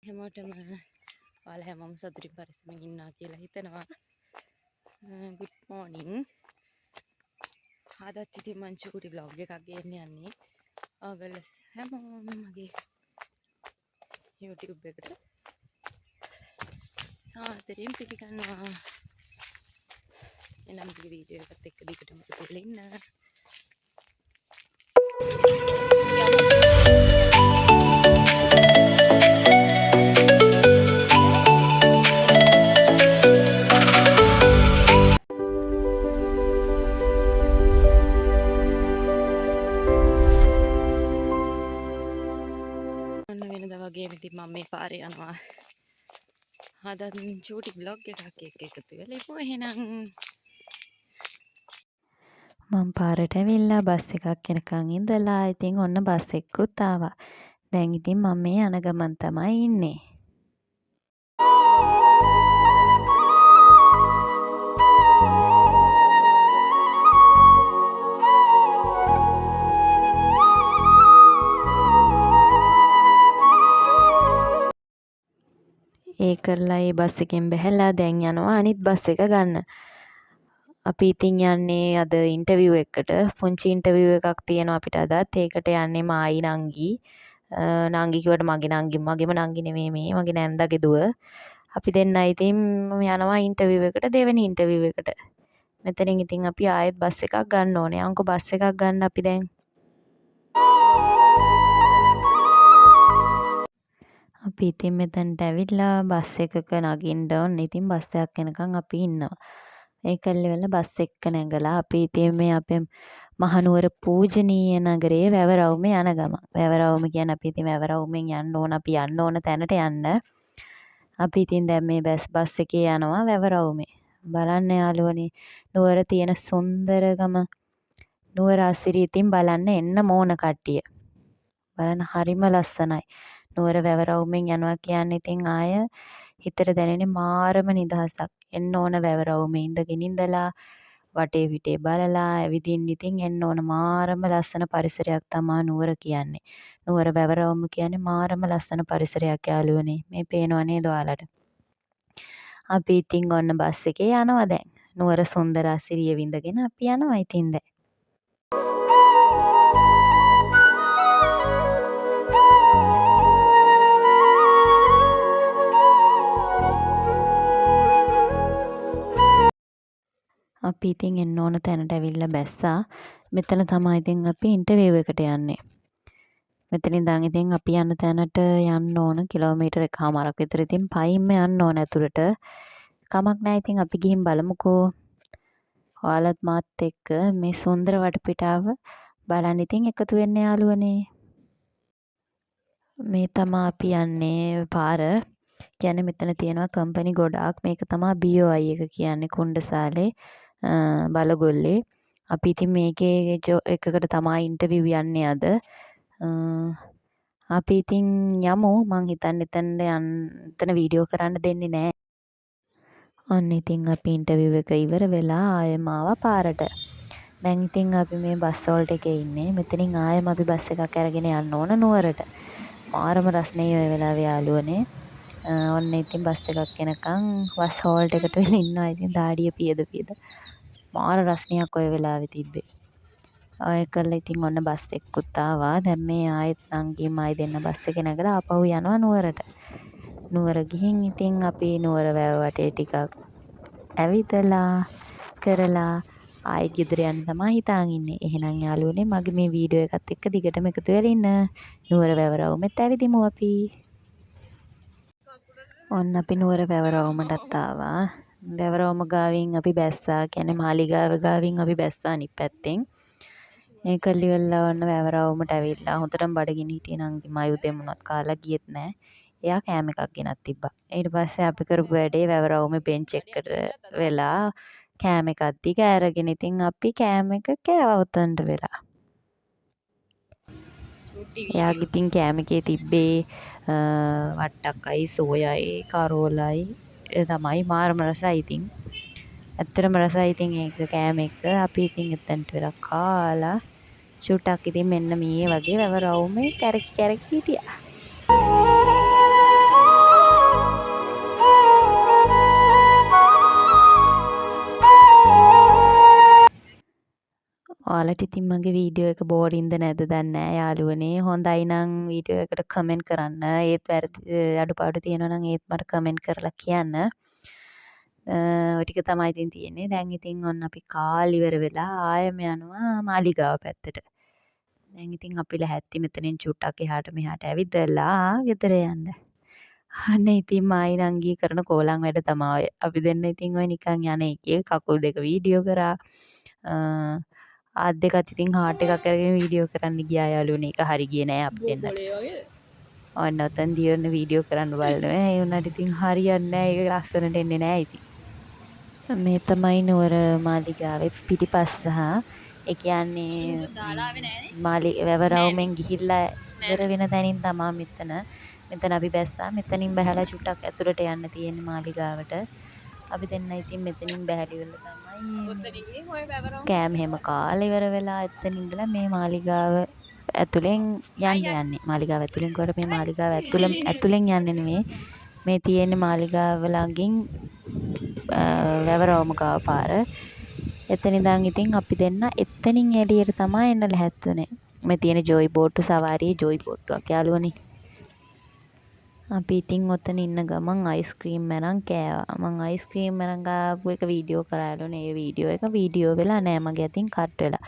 හැමෝටම ඔයාලා හැමෝම සතුටින් පරිස්සමෙන් ඉන්නවා කියලා හිතනවා. good morning. අදත් ඉතින් මං චූටි vlog එකක් ගේන්න යන්නේ. ඔයගොල්ලෝ හැමෝම මගේ YouTube එකට සාදරයෙන් පිළිගන්නවා. එනම් මේ වීඩියෝ එකත් එක්ක දිගටම බලලා ඉන්න. ඔන්න වෙනදා වගේම ඉතින් මම මේ පාරේ යනවා. අදත් චූටි vlog එකක් එක්ක එකතු වෙලා ඉමු එහෙනම්. මම පාරට ඇවිල්ලා බස් එකක් එනකන් ඉඳලා ඉතින් ඔන්න බස් එකකුත් ආවා. දැන් ඉතින් මම මේ යන ගමන් තමයි ඉන්නේ. ඒ කරලා ඒ බස් එකෙන් බැහැලා දැන් යනවා අනිත් බස් එක ගන්න. අපි ඉතින් යන්නේ අද ඉන්ටර්විව් එකකට. පුංචි ඉන්ටර්විව් එකක් තියෙනවා අපිට අදත්. ඒකට යන්නේ මායි නංගි. නංගි කිව්වට මගේම නංගි නෙමෙයි මේ මගේ නැන්දාගේ දුව. අපි දෙන්නයි ඉතින් යනවා ඉන්ටර්විව් එකට දෙවෙනි ඉන්ටර්විව් එකට. මෙතනින් ඉතින් අපි ආයෙත් බස් එකක් ගන්න ඕනේ. අංකෝ බස් එකක් ගන්න අපි දැන්. අපි ඉතින් මෙතනට ඇවිල්ලා බස් එකක නගින්න ඕනේ. ඉතින් බස් එකක් එනකන් අපි ඉන්නවා. ඒකල්ලි වෙලා බස් එක්ක නැගලා අපි ඉතින් මේ අපේ මහනුවර පූජනීය නගරයේ වැවරවුමේ යන ගමන්. වැවරවුම කියන්නේ අපි ඉතින් වැවරවුමෙන් යන්න ඕන අපි යන්න ඕන තැනට යන්න. අපි ඉතින් දැන් මේ බස් එකේ යනවා වැවරවුමේ. බලන්න යාළුවනේ නුවර තියෙන සුන්දරකම නුවර අසිරිය ඉතින් බලන්න එන්න ඕන කට්ටිය. බලන්න හරිම ලස්සනයි. නුවර වැවරවුමෙන් යනවා කියන්නේ ඉතින් ආය හිතට දැනෙන්නේ මාරම නිදහසක්. එන්න ඕන වැවරවුමේ ඉඳලා වටේ පිටේ බලලා ඇවිදින්න ඉතින් එන්න ඕන මාරම ලස්සන පරිසරයක් තමා නුවර කියන්නේ. නුවර වැවරවුම කියන්නේ මාරම ලස්සන පරිසරයක් යාළුවනේ. මේ පේනව නේද ඔයාලට? අපි ඉතින් ඔන්න බස් එකේ යනවා දැන්. නුවර සුන්දර අසිරිය විඳගෙන අපි යනවා ඉතින් දැන්. අපි ඉතින් එන්න ඕන තැනට ඇවිල්ලා බැස්සා. මෙතන තමයි ඉතින් අපි ඉන්ටර්විව් එකට යන්නේ. මෙතන ඉඳන් ඉතින් අපි යන තැනට යන්න ඕන කිලෝමීටර් එකමාරක් විතර ඉතින් පයින්ම යන්න ඕන ඇතුළට. කමක් නැහැ ඉතින් අපි ගිහින් බලමුකෝ. ඔයාලත් මාත් එක්ක මේ සුන්දර වටපිටාව බලන්න ඉතින් එකතු වෙන්න යාළුවනේ. මේ තමා අපි යන්නේ පාර. කියන්නේ මෙතන තියෙනවා කම්පැනි ගොඩාක්. මේක තමයි BOI එක කියන්නේ කුණ්ඩසාලේ බලගොල්ලේ. අපි ඉතින් මේකේ එකකට තමයි ඉන්ටර්විව් යන්නේ අද. අපි ඉතින් යමු. මං හිතන්නේ එතන වීඩියෝ කරන්න දෙන්නේ නැහැ. ඔන්න ඉතින් අපි ඉන්ටර්විව් එක ඉවර වෙලා ආයෙම ආවා පාරට. දැන් ඉතින් අපි මේ බස් හෝල්ට් එකේ ඉන්නේ. මෙතනින් ආයෙම අපි බස් එකක් අරගෙන යන්න ඕන නුවරට. මාරම රස්නේ ඔය වෙලාවේ යාළුවනේ. ඔන්න ඉතින් බස් එකක් එනකන් බස් හෝල්ට් එකට වෙලා ඉන්නවා. ඉතින් දාඩිය පියද මාර රස්නියක් ඔය වෙලාවේ තිබ්බේ. ඔය කරලා ඉතින් ඔන්න බස් එක්කුත් ආවා. දැන් මේ ආයෙත් නංගිම ආයි දෙන්න බස් එකේ නැගලා ආපහු යනවා නුවරට. නුවර ගිහින් ඉතින් අපි නුවර වැව වටේ ටිකක් ඇවිදලා කරලා ආයෙත් ගෙදර යන්න තමයි හිතාන් ඉන්නේ. එහෙනම් යාළුවනේ මගේ මේ වීඩියෝ එකත් එක්ක දිගටම එකතු වෙලා ඉන්න. නුවර වැවරවුමෙත් ඇවිදිමු අපි. ඔන්න අපි නුවර වැවරවුමටත් ආවා. වැවරවුම ගාවින් අපි බැස්සා. කියන්නේ මාලිගාව ගාවින් අපි බැස්සා අනිත් පැත්තෙන්. ඒකල්ලි වෙලා ඔන්න වැවරවුමට ඇවිල්ලා හොඳටම බඩගිනි හිටියේ නංගි මයුදේ මොනවත් කාලා ගියෙත් නැහැ. එයා කෑම එකක් ගෙනත් තිබ්බා. ඊට පස්සේ අපි කරපු වැඩේ වැවරවුමේ බෙන්ච් එකකට වෙලා කෑම එකක් දිග අරගෙන ඉතින් අපි කෑම එක කෑවා උතන්ට වෙලා. එයාගේ ඉතින් කෑම එකේ තිබ්බේ වට්ටක්කයි සෝයයි කරෝලයි තමයි මාරම රසයි ඉතින්. ඇත්තටම රසයි ඉතින් ඒක කෑම එක. අපි ඉතින් එතනට වෙලා කාලා චුට්ටක් ඉතින් මෙන්න මේ වගේ වැවරවුමේ කැරකි හිටියා. ඔයාලට ඉතින් මගේ වීඩියෝ එක බෝරින්ද නැද්ද දන්නේ නැහැ යාළුවනේ. හොඳයි නම් වීඩියෝ එකට කමෙන්ට් කරන්න. ඒත් වැරදි අඩුපාඩු තියෙනවා නම් ඒත් මට කමෙන්ට් කරලා කියන්න. ඔය ටික තමයි ඉතින් තියෙන්නේ. දැන් ඉතින් ඔන්න අපි කාල් ඉවර වෙලා ආයෙම යනවා මාලිගාව පැත්තට. දැන් ඉතින් අපි ලැහැත්ති මෙතනින් චුට්ටක් එහාට මෙහාට ඇවිදලා ගෙදර යන්න. අනේ ඉතින් මායි නංගී කරන කෝලම් වැඩ තමයි ඔය. අපි දෙන්න ඉතින් ඔය නිකන් යන එකේ කකුල් දෙක වීඩියෝ කරා. ආත් දෙකත් ඉතින් හાર્ට් එකක් අරගෙන වීඩියෝ කරන්න ගියා යාළුවනේ. ඒක හරි ගියේ නෑ අපි දෙන්නට. ඔන්න ඔතනදී ඔන්න වීඩියෝ කරන්න බලනවා. ඒ වුණාට ඉතින් හරියන්නේ නෑ. ඒක ලස්සනට එන්නේ නෑ ඉතින්. මේ තමයි නුවර මාලිගාවේ පිටිපස්ස ඒ කියන්නේ වැවරවුමෙන් ගිහිල්ලා ඉවර වෙන තැනින් තමා මෙතන. මෙතන අපි බැස්සා. මෙතනින් බැහැලා චුට්ටක් ඇතුළට යන්න තියෙන්නේ මාලිගාවට. අපි දෙන්න ඉතින් මෙතනින් බැහැලිවල තමයි කෑම හැම කාලා ඉවර වෙලා එතන ඉඳලා මේ මාලිගාව ඇතුලෙන් යන්නේ. මාලිගාව ඇතුලෙන් කොට මේ මාලිගාව ඇතුලෙන් යන්නේ නෙමෙයි. මේ තියෙන්නේ මාලිගාව ළඟින් වැවරවුම ගාව පාර. එතන ඉඳන් ඉතින් අපි දෙන්න එතනින් එළියට තමයි එන්න ලැහැත්තුනේ. මේ තියෙන ජෝයි බෝට්ටු සවාරියේ ජෝයි බෝට්ටුවක් යාළුවනේ. අපි ඉතින් ඔතන ඉන්න ගමන් අයිස්ක්‍රීම් අරන් කෑවා. මං අයිස්ක්‍රීම් අරන් ගාපු එක වීඩියෝ කරාලුනේ. ඒ වීඩියෝ වෙලා නෑ මගේ අතින් කට් වෙලා.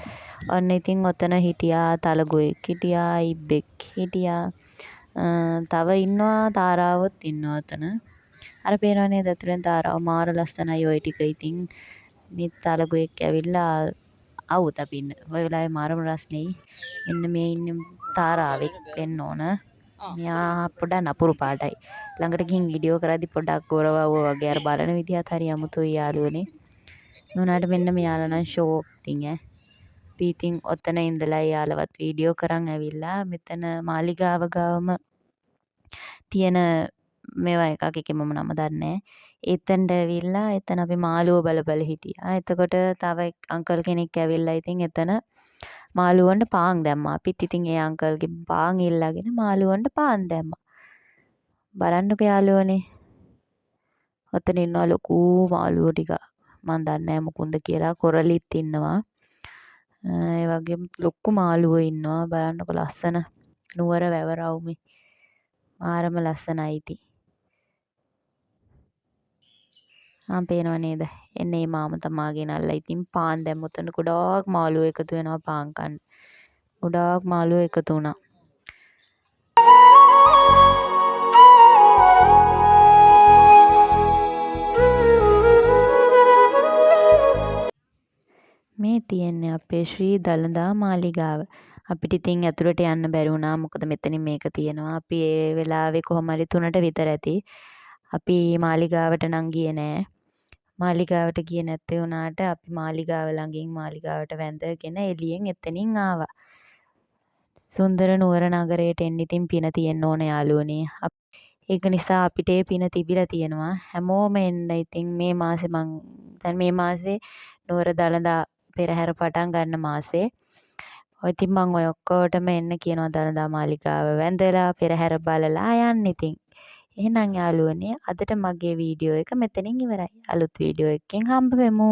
ඔන්න ඉතින් ඔතන හිටියා තලගොයෙක් හිටියා, ඉබ්බෙක් හිටියා. තව ඉන්නවා තාරාවොත් ඉන්නවා ඔතන. අර පේනව නේද අතුරෙන් තාරාව මාර ලස්සනයි ඔය ටික ඉතින් මේ තලගොයෙක් ඇවිල්ලා આવුත් අපි ඉන්න. ඔය වෙලාවේ මාරම රස්නෙයි. මෙන්න මේ ඉන්න තාරාවෙක් වෙන්න ඕන. මෙයා පොඩ්ඩක් නපුරු පාටයි. ළඟට ගිහින් වීඩියෝ කරද්දි පොඩ්ඩක් ගොරවවුව වගේ අර බලන විදිහත් හරි අමුතුයි යාළුවනේ. නුනාට මෙන්න මෙයාලා නම් ෂෝක් ඉතින් ඈ. අපි ඉතින් ඔතන ඉඳලා යාළුවත් වීඩියෝ කරන් ඇවිල්ලා මෙතන මාලිගාව ගාවම තියෙන මේවා එකක් එකේ මම නම දන්නේ එතනට ඇවිල්ලා එතන අපි මාළුව බල හිටියා. එතකොට තව අංකල් කෙනෙක් ඇවිල්ලා ඉතින් එතන මාළුවන්ට පාන් දැම්මා. අපිත් ඉතින් ඒ අංකල්ගෙන් පාන් ඉල්ලගෙන මාළුවන්ට පාන් දැම්මා. බලන්නකෝ යාළුවනේ. ඔතන ඉන්නවා ලොකු මාළුවෝ ටික. මන් දන්නේ නැහැ මොකුන්ද කියලා. කොරලිත් ඉන්නවා. ඒ වගේම ලොකු මාළුවෝ ඉන්නවා. බලන්නකෝ ලස්සන නුවර වැවරවුමේ. මාරම ලස්සනයි ඉතින්. පේනව නේද? එන්නේ මේ මාම තමා ගෙනල්ලා ඉතින් පාන් දැම්ම උතන ගොඩාක් මාළුවෝ එකතු වෙනවා පාන් කන්න. ගොඩාක් මාළුවෝ එකතු වුණා. මේ තියෙන්නේ අපේ ශ්‍රී දළදා මාලිගාව. අපිට ඉතින් ඇතුළට යන්න බැරි වුණා. මොකද මෙතනින් මේක තියෙනවා. අපි ඒ වෙලාවේ කොහොම හරි 3ට විතර ඇති. අපි මාලිගාවට නම් ගියේ නෑ. මාලිගාවට ගියේ නැත්තේ වුණාට අපි මාලිගාව ළඟින් මාලිගාවට වැඳගෙන එළියෙන් එතනින් ආවා. සුන්දර නුවර නගරයට එන්න ඉතින් පින තියෙන්න ඕන යාළුවනේ. ඒක නිසා අපිට ඒ පින තිබිලා තියෙනවා. හැමෝම එන්න ඉතින් මේ මාසේ නුවර දළදා පෙරහැර පටන් ගන්න මාසේ. ඉතින් මං ඔය ඔක්කොටම එන්න කියනවා දළදා මාලිගාව වැඳලා පෙරහැර බලලා යන්න ඉතින්. එහෙනම් යාළුවනේ අදට මගේ වීඩියෝ එක මෙතනින් ඉවරයි. අලුත් වීඩියෝ එකකින් හම්බ වෙමු.